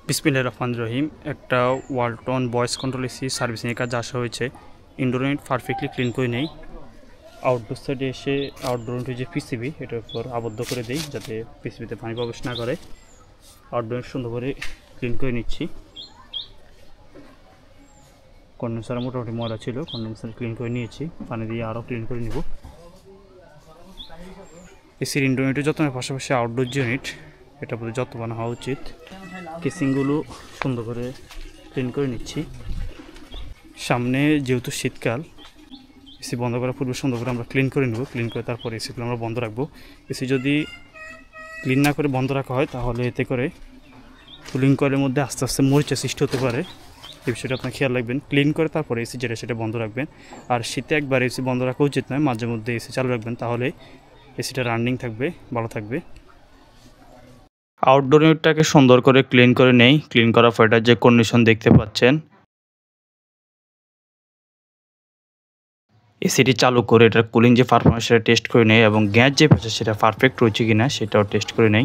বিসমিল্লাহির রহমানির রহিম। একটা ওয়ালটন ভয়েস কন্ট্রোল এসি সার্ভিসিংয়ের কাজ আসা হয়েছে। ইনডোর ইউনিট পারফেক্টলি ক্লিন করে নেই, আউটডোর সাইডে এসে আউটডোর ইউনিটের যে পিসিবি এটার উপর আবদ্ধ করে দেই যাতে পিসিবিতে পানি প্রবেশ না করে। আউটডোর সুন্দর করে ক্লিন করে নিচ্ছি। কন্ডেন্সার মোটামুটি ময়লা ছিল, কন্ডেন্সার ক্লিন করে নিয়েছি, পানি দিয়ে আরও ক্লিন করে নিব। এসির ইনডোর ইউনিটের যত্নের পাশাপাশি আউটডোর যে ইউনিট এটার প্রতি যত্নবান হওয়া উচিত। কেসিংগুলো সুন্দর করে ক্লিন করে নিচ্ছি। সামনে যেহেতু শীতকাল, এসি বন্ধ করার পূর্বে সুন্দর করে আমরা ক্লিন করে নেব। ক্লিন করে তারপরে এসিগুলো আমরা বন্ধ রাখবো। এসি যদি ক্লিন না করে বন্ধ রাখা হয় তাহলে এতে করে কুলিং কয়েলের মধ্যে আস্তে আস্তে মরিচা সৃষ্টি হতে পারে। এই বিষয়টা আপনার খেয়াল রাখবেন। ক্লিন করে তারপরে এসি যেটা সেটা বন্ধ রাখবেন। আর শীতে একবার এসি বন্ধ রাখা উচিত নয়, মাঝে মধ্যে এসি চালু রাখবেন, তাহলে এসিটা রানিং থাকবে, ভালো থাকবে। আউটডোর ইউনিটটাকে সুন্দর করে ক্লিন করে নেই। ক্লিন করার পর এটার যে কন্ডিশন দেখতে পাচ্ছেন, এসিটি চালু করে এটার কুলিং যে পারফরমেন্স সেটা টেস্ট করে নেই এবং গ্যাস যে পাচ্ছে সেটা পারফেক্ট রয়েছে কিনা সেটাও টেস্ট করে নেই।